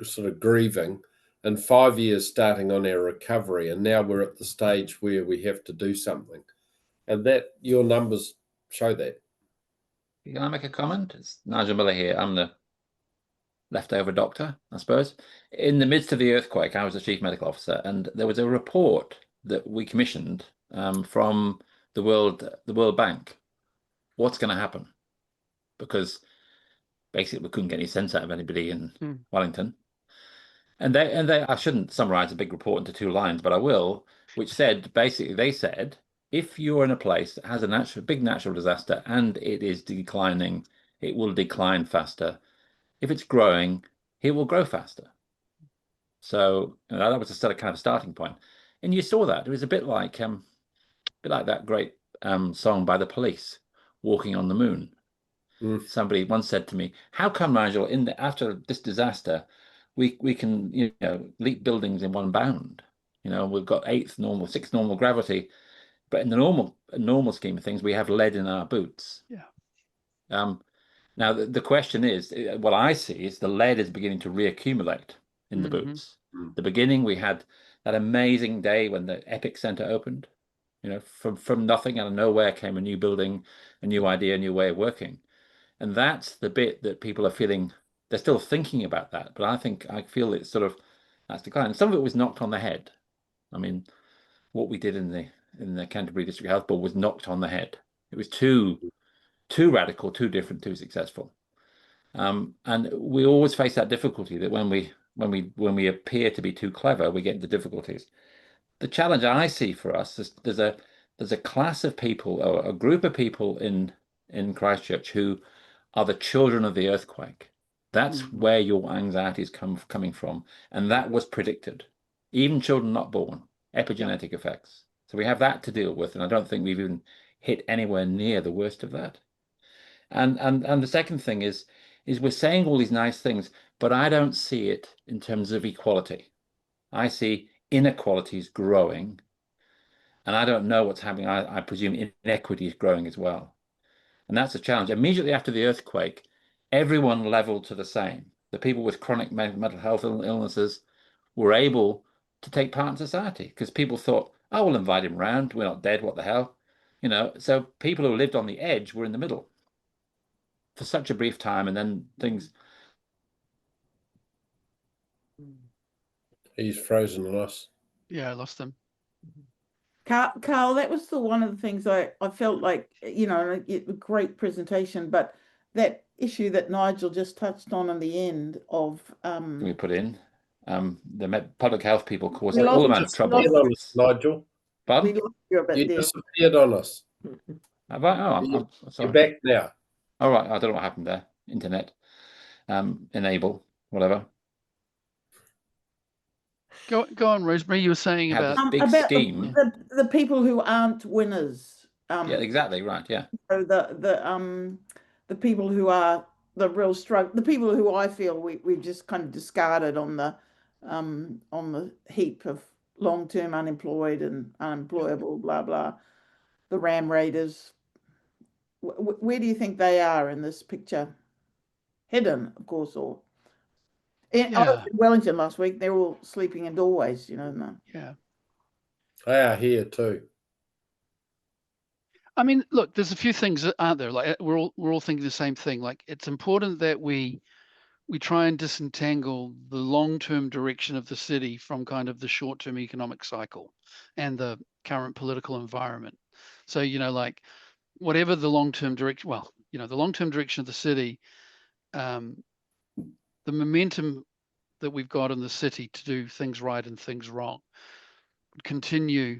sort of grieving and 5 years starting on our recovery, and now we're at the stage where we have to do something, and that your numbers show that. Can I make a comment? It's Nigel Miller here. I'm the leftover doctor, I suppose. In the midst of the earthquake, I was the chief medical officer, and there was a report that we commissioned from the World Bank. What's going to happen? Because basically we couldn't get any sense out of anybody in Wellington. And they I shouldn't summarize a big report into 2 lines, but I will, which said, basically, they said, if you're in a place that has a big natural disaster and it is declining, it will decline faster. If it's growing, it will grow faster. So that was a kind of starting point. And you saw that. It was a bit like that great song by The Police, Walking on the Moon. Somebody once said to me, how come, Nigel, after this disaster, we can leap buildings in one bound? We've got 6th normal gravity, but in the normal scheme of things, we have lead in our boots. Yeah. Now the question is, what I see is the lead is beginning to reaccumulate in the boots. The beginning, we had that amazing day when the Epic Centre opened. From nothing out of nowhere came a new building, a new idea, a new way of working. And that's the bit that people are feeling. They're still thinking about that, but I feel it's sort of that's declining. Some of it was knocked on the head. I mean, what we did in the Canterbury District Health Board was knocked on the head. It was too radical, too different, too successful. And we always face that difficulty that when we appear to be too clever, we get into difficulties. The challenge I see for us is there's a class of people, or a group of people in Christchurch who are the children of the earthquake. That's where your anxiety is coming from. And that was predicted. Even children not born, epigenetic effects. So we have that to deal with. And I don't think we've even hit anywhere near the worst of that. And the second thing is we're saying all these nice things, but I don't see it in terms of equality. I see inequalities growing. And I don't know what's happening. I presume inequity is growing as well. And that's a challenge. Immediately after the earthquake, everyone leveled to the same. The people with chronic mental health illnesses were able to take part in society because people thought, oh, we'll invite him round. We're not dead. What the hell? So people who lived on the edge were in the middle for such a brief time. And then things. He's frozen on us. Yeah, I lost him. Carl, that was one of the things I felt like, a great presentation, but that issue that Nigel just touched on in the end of Can we put in the public health people caused We all lost- amount of trouble. Disappeared on us, Nigel. we Pardon? lost you a bit You there. disappeared on us. Have I? Oh, I'm sorry. You're back now. All right, I don't know what happened there. Internet, enable, whatever. Go on, Rosemary. You were saying Have about this big about scheme. the people who aren't winners. Yeah, exactly right. Yeah, So the people who are the real struggle, the people who I feel we've just kind of discarded on the heap of long-term unemployed and unemployable, blah blah, the Ram Raiders. Where do you think they are in this picture? Hidden, of course, or I was in Wellington last week. They're all sleeping in doorways, Yeah. They are here too. I mean, look, there's a few things that aren't there. Like we're all thinking the same thing. Like it's important that we try and disentangle the long-term direction of the city from kind of the short-term economic cycle and the current political environment. So, like whatever the long-term direction, the long-term direction of the city, the momentum that we've got in the city to do things right and things wrong would continue,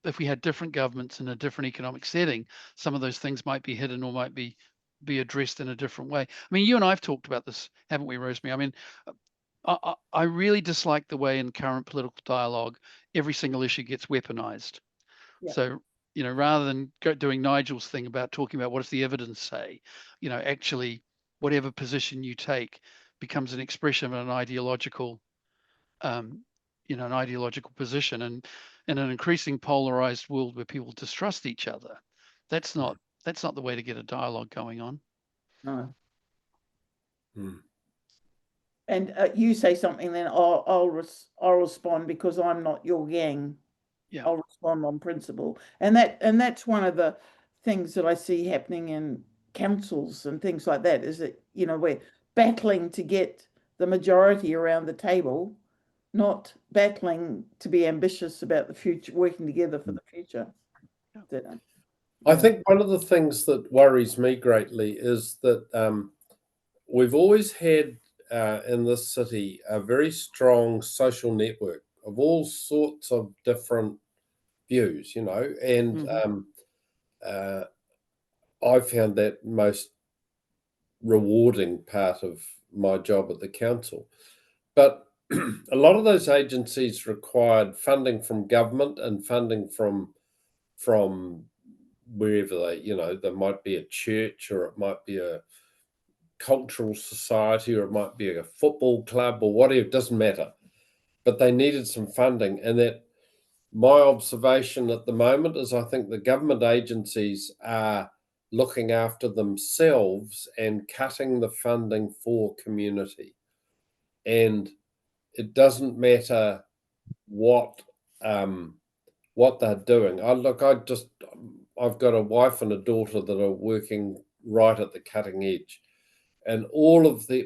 if we had different governments in a different economic setting, some of those things might be hidden or might be addressed in a different way. I mean, you and I have talked about this, haven't we, Rosemary? I mean, I really dislike the way in current political dialogue, every single issue gets weaponized. Yeah. So, rather than doing Nigel's thing about talking about what does the evidence say, actually, whatever position you take becomes an expression of an ideological position, and in an increasing polarized world where people distrust each other, that's not the way to get a dialogue going on. No. Mm. And you say something, then I'll respond because I'm not your gang. Yeah. I'll respond on principle, and that's one of the things that I see happening in councils and things like that. Is that we're battling to get the majority around the table, not battling to be ambitious about the future, working together for the future. I think one of the things that worries me greatly is that we've always had in this city a very strong social network of all sorts of different views, and I found that most rewarding part of my job at the council. But a lot of those agencies required funding from government and funding from wherever there might be a church, or it might be a cultural society, or it might be a football club, or whatever, it doesn't matter. But they needed some funding, and that my observation at the moment is I think the government agencies are looking after themselves and cutting the funding for community. And it doesn't matter what they're doing. I've got a wife and a daughter that are working right at the cutting edge, and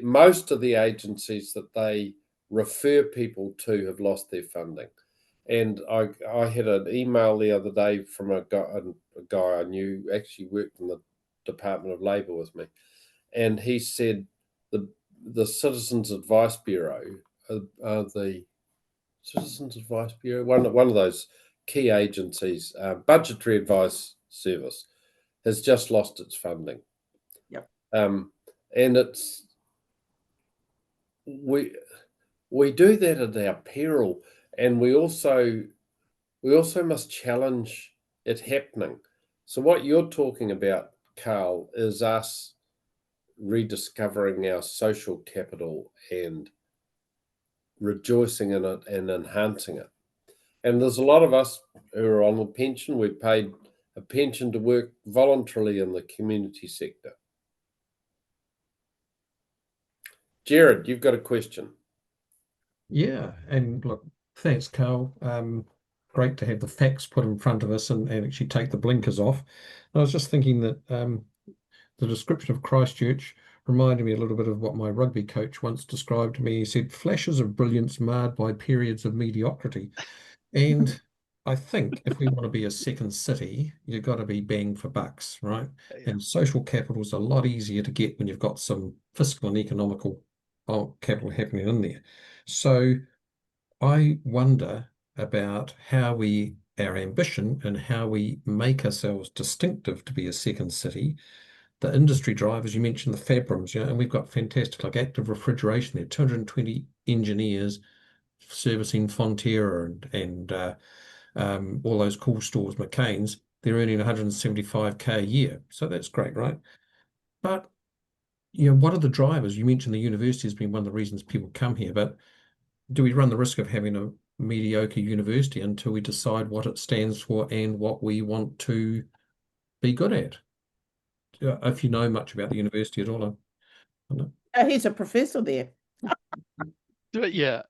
most of the agencies that they refer people to have lost their funding. And I had an email the other day from a guy I knew, actually worked in the Department of Labour with me, and he said the Citizens Advice Bureau, the Citizens Advice Bureau, one of those key agencies, Budgetary Advice Service, has just lost its funding. Yep. And we do that at our peril, and we also must challenge it happening. So what you're talking about, Carl, is us rediscovering our social capital and rejoicing in it and enhancing it. And there's a lot of us who are on a pension. We've paid a pension to work voluntarily in the community sector. Jared, you've got a question. Yeah, and look, thanks, Carl. Great to have the facts put in front of us and actually take the blinkers off. I was just thinking that the description of Christchurch reminded me a little bit of what my rugby coach once described to me. He said, flashes of brilliance marred by periods of mediocrity. And I think if we want to be a second city, you've got to be bang for bucks, right? Yeah. And social capital is a lot easier to get when you've got some fiscal and economical capital happening in there. So I wonder about how our ambition and how we make ourselves distinctive to be a second city. The industry drivers, you mentioned the Fabrams, and we've got fantastic, like active refrigeration there, 220 engineers servicing Fonterra and all those cool stores, McCain's. They're earning 175k a year, so that's great, right? But what are the drivers? You mentioned the university has been one of the reasons people come here, but do we run the risk of having a mediocre university until we decide what it stands for and what we want to be good at? If you know much about the university at all. He's a professor there. Yeah,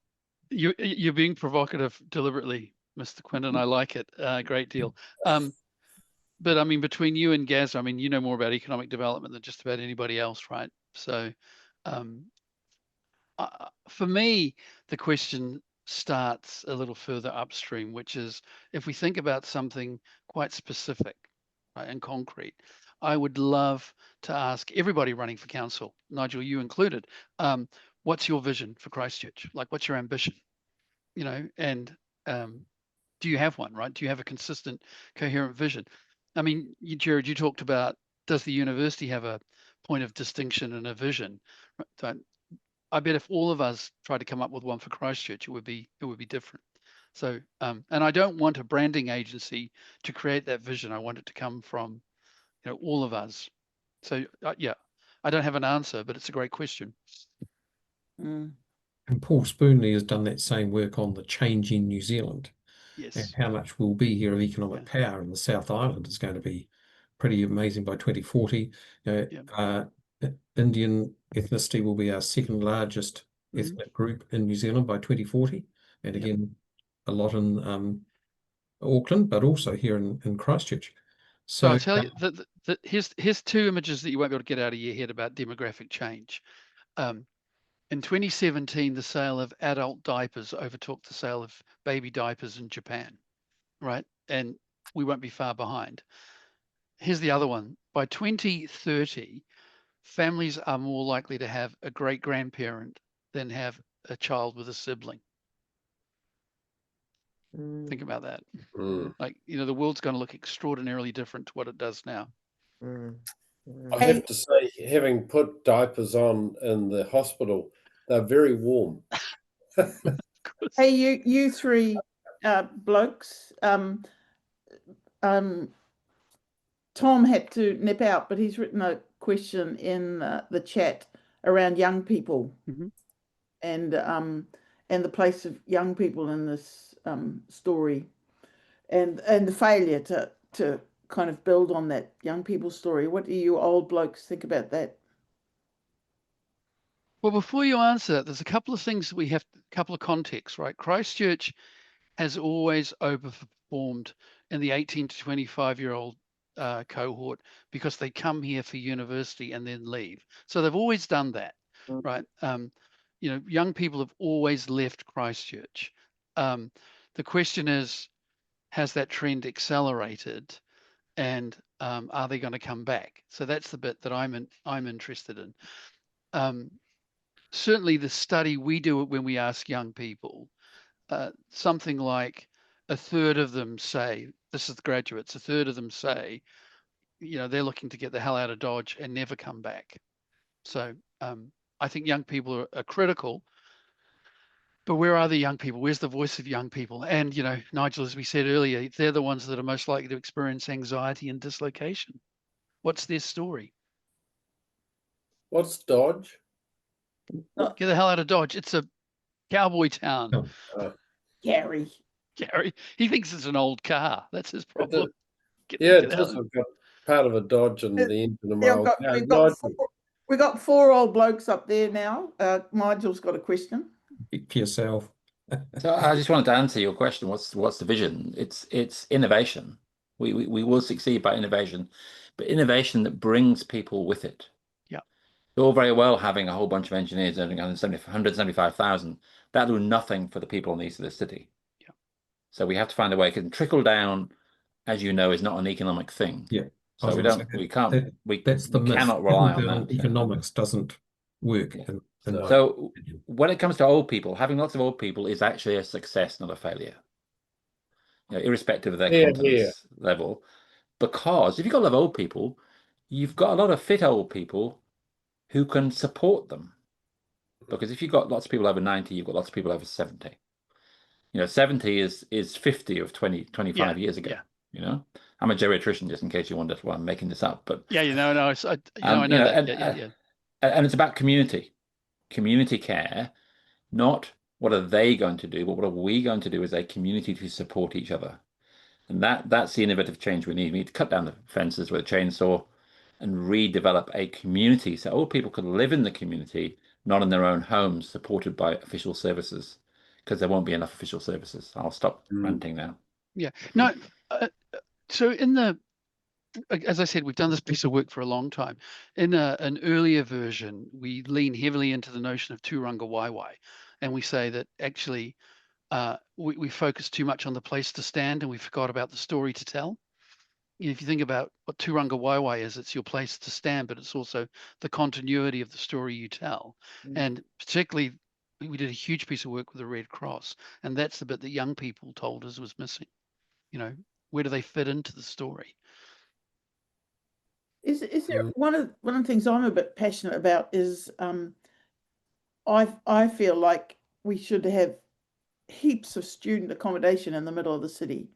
you're being provocative deliberately, Mr. Quinton. I like it a great deal. But I mean, between you and Gaz, I mean, you know more about economic development than just about anybody else, right? So, for me, the question starts a little further upstream, which is if we think about something quite specific, right, and concrete, I would love to ask everybody running for council, Nigel, you included, what's your vision for Christchurch? Like, what's your ambition? You know, and do you have one, right? Do you have a consistent, coherent vision? I mean, Jared, you talked about, does the university have a point of distinction and a vision? I bet if all of us tried to come up with one for Christchurch, it would be different. So, and I don't want a branding agency to create that vision. I want it to come from, you know, all of us. So, yeah, I don't have an answer, but it's a great question. And Paul Spoonley has done that same work on the change in New Zealand. Yes. And how much will be here of economic power in the South Island is going to be pretty amazing by 2040. Indian ethnicity will be our second largest ethnic group in New Zealand by 2040. And again, a lot in Auckland, but also here in Christchurch. So I'll tell you that here's two images that you won't be able to get out of your head about demographic change. In 2017, the sale of adult diapers overtook the sale of baby diapers in Japan, right? And we won't be far behind. Here's the other one. By 2030, families are more likely to have a great-grandparent than have a child with a sibling. Think about that. Like, you know, the world's going to look extraordinarily different to what it does now. I have to say, having put diapers on in the hospital, they're very warm. Hey, you three blokes. Tom had to nip out, but he's written a question in the chat around young people and the place of young people in this story, and the failure to kind of build on that young people story. What do you old blokes think about that? Well, before you answer that, there's a couple of things that we have, a couple of contexts, right? Christchurch has always overperformed in the 18 to 25-year-old cohort because they come here for university and then leave. So they've always done that, right? You know, young people have always left Christchurch. The question is, has that trend accelerated, and are they going to come back? So that's the bit that I'm interested in. Certainly, the study we do when we ask young people, something like a third of them say, this is the graduates, a third of them say, you know, they're looking to get the hell out of Dodge and never come back. So I think young people are critical. But where are the young people? Where's the voice of young people? And, you know, Nigel, as we said earlier, they're the ones that are most likely to experience anxiety and dislocation. What's their story? What's Dodge? Get the hell out of Dodge. It's a cowboy town. Gary, he thinks it's an old car. That's his problem. It does. I've got part of a Dodge and the engine of my old car. We've got four old blokes up there now. Nigel's got a question. For yourself. So I just wanted to answer your question. What's the vision? It's innovation. We will succeed by innovation, but innovation that brings people with it. Yeah. It's all very well having a whole bunch of engineers earning 175,000. That'll do nothing for the people in the east of the city. Yeah. So we have to find a way. Because trickle down, as you know, is not an economic thing. Yeah. So we cannot rely on that. Economics doesn't work. Yeah. So when it comes to old people, having lots of old people is actually a success, not a failure. You know, irrespective of their confidence level. Because if you've got a lot of old people, you've got a lot of fit old people who can support them. Because if you've got lots of people over 90, you've got lots of people over 70. You know, 70 is 50 of 25 years ago. Yeah. You know, I'm a geriatrician, just in case you wondered why I'm making this up. But yeah, I know that. And it's about community care, not what are they going to do, but what are we going to do as a community to support each other. And that's the innovative change we need. We need to cut down the fences with a chainsaw and redevelop a community so old people could live in the community, not in their own homes, supported by official services. because there won't be enough official services. I'll stop ranting now. Yeah. No. So as I said, we've done this piece of work for a long time. In an earlier version, we lean heavily into the notion of tūranga waiwai, and we say that actually we focus too much on the place to stand and we forgot about the story to tell. If you think about what tūranga waiwai is, it's your place to stand, but it's also the continuity of the story you tell. And particularly, we did a huge piece of work with the Red Cross, and that's the bit that young people told us was missing. Where do they fit into the story? Is there one of the things I'm a bit passionate about is I feel like we should have heaps of student accommodation in the middle of the city,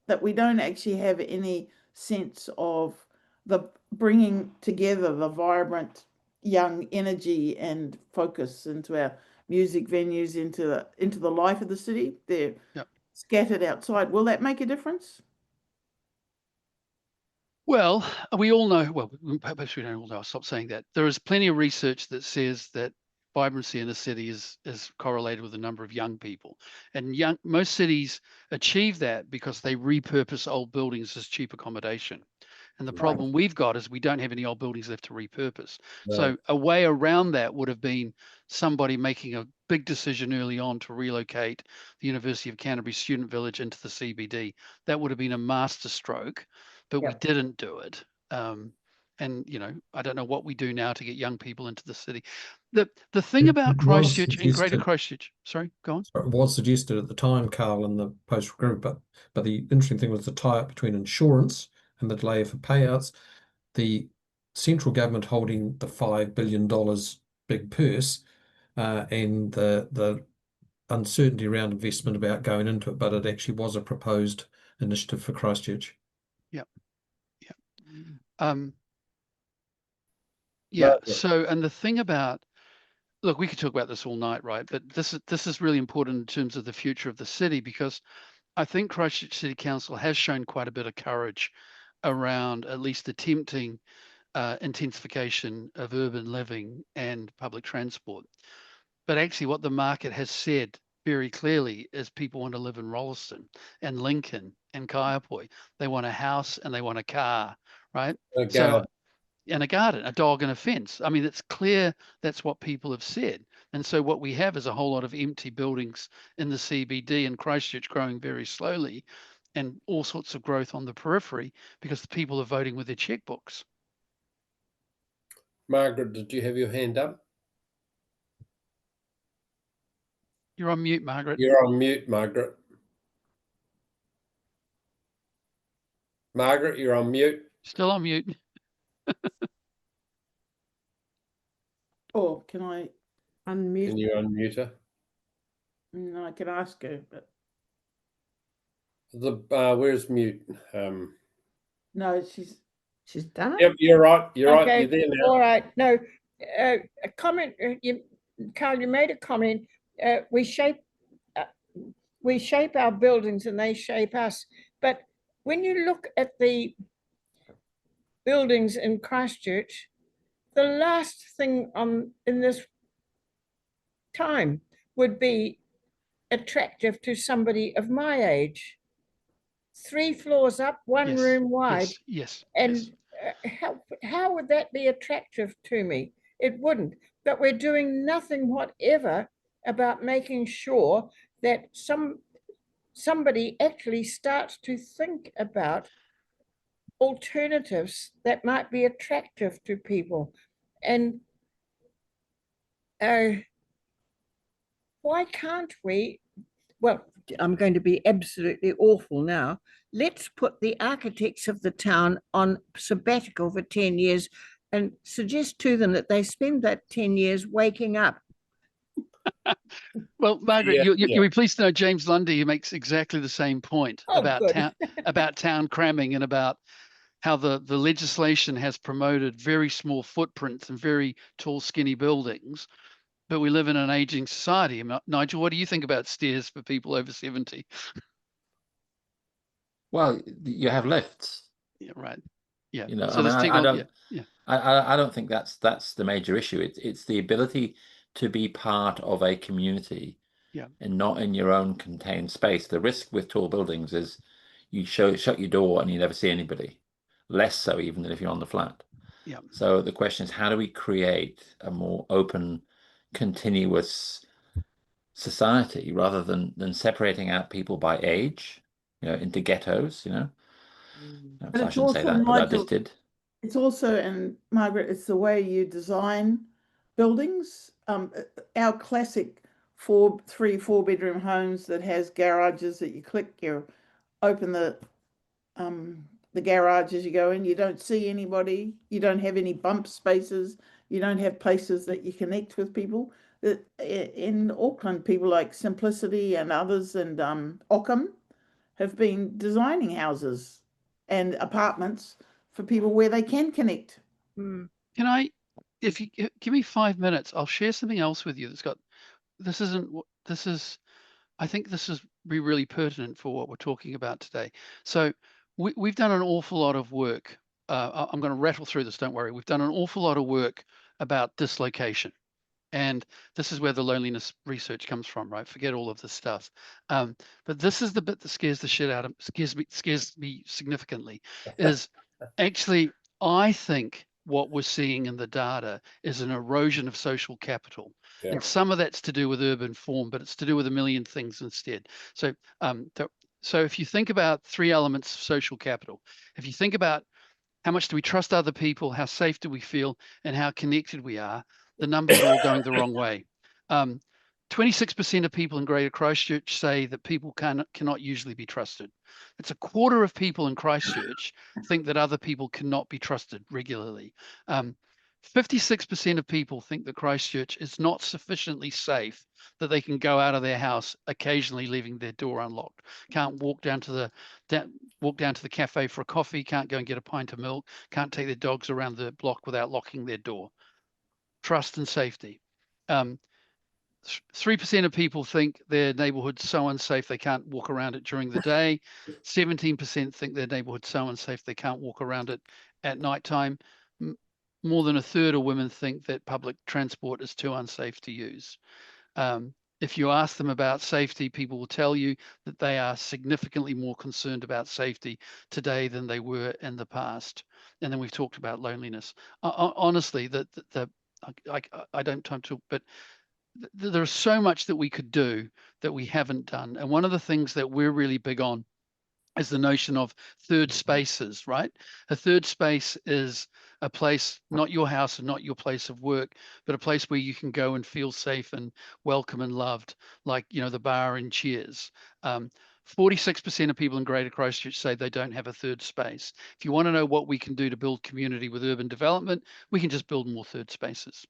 that we don't actually have any sense of the bringing together the vibrant young energy and focus into our music venues, into the life of the city. They're scattered outside. Will that make a difference? Well, we all know, well, perhaps we don't all know, I'll stop saying that. There is plenty of research that says that vibrancy in a city is correlated with the number of young people. And most cities achieve that because they repurpose old buildings as cheap accommodation. And the problem we've got is we don't have any old buildings left to repurpose. No. So a way around that would have been somebody making a big decision early on to relocate the University of Canterbury Student Village into the CBD. That would have been a masterstroke, but we didn't do it. And I don't know what we do now to get young people into the city. The thing about Christchurch and Greater Christchurch, sorry, go on. It was suggested at the time, Carl, in the post group, but the interesting thing was the tie-up between insurance and the delay for payouts. The central government holding the $5 billion big purse, and the uncertainty around investment about going into it, but it actually was a proposed initiative for Christchurch. So, and the thing about, look, we could talk about this all night, right? But this is really important in terms of the future of the city, because I think Christchurch City Council has shown quite a bit of courage around at least attempting intensification of urban living and public transport. But actually what the market has said very clearly is people want to live in Rolleston and Lincoln and Kaiapoi. They want a house and they want a car, right? And a garden, a dog and a fence. I mean, it's clear that's what people have said. And so what we have is a whole lot of empty buildings in the CBD and Christchurch growing very slowly, and all sorts of growth on the periphery because the people are voting with their checkbooks. Margaret, did you have your hand up? You're on mute, Margaret. You're on mute, Margaret. Margaret, you're on mute. Still on mute. Or can I unmute? Can you unmute her? No, I can ask her, but where's mute? no, she's done. Yep, you're right. You're right. You're there now. All right. No, a comment. Carl, you made a comment. We shape our buildings and they shape us. But when you look at the buildings in Christchurch, the last thing in this time would be attractive to somebody of my age. 3 floors up, one room wide. Yes. And how would that be attractive to me? It wouldn't. But we're doing nothing whatever about making sure that somebody actually starts to think about alternatives that might be attractive to people. And why can't we, well, I'm going to be absolutely awful now. Let's put the architects of the town on sabbatical for 10 years and suggest to them that they spend that 10 years waking up. Well, Margaret, you'll be pleased to know James Lundy, who makes exactly the same point about town cramming and about how the legislation has promoted very small footprints and very tall, skinny buildings. But we live in an aging society. Nigel, what do you think about stairs for people over 70? Well, you have lifts. Yeah, right. Yeah. So I don't think that's the major issue. It's the ability to be part of a community and not in your own contained space. The risk with tall buildings is you shut your door and you never see anybody. Less so even than if you're on the flat. Yeah. So the question is, how do we create a more open, continuous society rather than separating out people by age, into ghettos, But I it's shouldn't say also, that, but I Nigel, just did. it's also, and Margaret, it's the way you design buildings. Our classic 4 bedroom homes that has garages that you click, you open the garage as you go in, you don't see anybody, you don't have any bump spaces, you don't have places that you connect with people. In Auckland, people like Simplicity and others and Ockham have been designing houses and apartments for people where they can connect. Can I, if you give me 5 minutes, I'll share something else with you I think this is really pertinent for what we're talking about today. So we've done an awful lot of work. I'm going to rattle through this, don't worry. We've done an awful lot of work about dislocation. And this is where the loneliness research comes from, right? Forget all of this stuff. But this is the bit that scares me significantly, is actually, I think what we're seeing in the data is an erosion of social capital. Yeah. And some of that's to do with urban form, but it's to do with a million things instead. So, so if you think about 3 elements of social capital, if you think about how much do we trust other people, how safe do we feel, and how connected we are, the numbers are all going the wrong way. 26% of people in Greater Christchurch say that people cannot usually be trusted. It's a quarter of people in Christchurch think that other people cannot be trusted regularly. 56% of people think that Christchurch is not sufficiently safe that they can go out of their house, occasionally leaving their door unlocked. Can't walk down to the cafe for a coffee, can't go and get a pint of milk, can't take their dogs around the block without locking their door. Trust and safety. 3% of people think their neighborhood's so unsafe they can't walk around it during the day. 17% think their neighborhood's so unsafe they can't walk around it at nighttime. More than a third of women think that public transport is too unsafe to use. If you ask them about safety, people will tell you that they are significantly more concerned about safety today than they were in the past. And then we've talked about loneliness. Honestly, I don't time to, but there's so much that we could do that we haven't done. And one of the things that we're really big on is the notion of third spaces, right? A third space is a place, not your house and not your place of work, but a place where you can go and feel safe and welcome and loved, like, the bar in Cheers. 46% of people in Greater Christchurch say they don't have a third space. If you want to know what we can do to build community with urban development, we can just build more third spaces.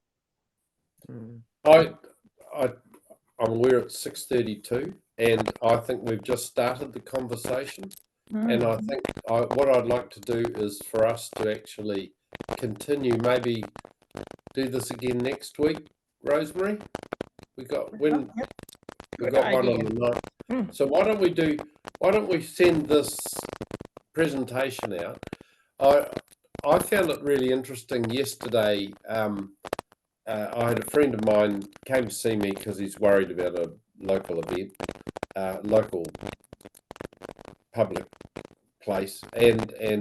I'm aware it's 6:32, and I think we've just started the conversation. And I think what I'd like to do is for us to actually continue, maybe do this again next week, Rosemary. We got one on the 9th. So why don't we send this presentation out? I found it really interesting yesterday. I had a friend of mine came to see me because he's worried about a local event, local public place, and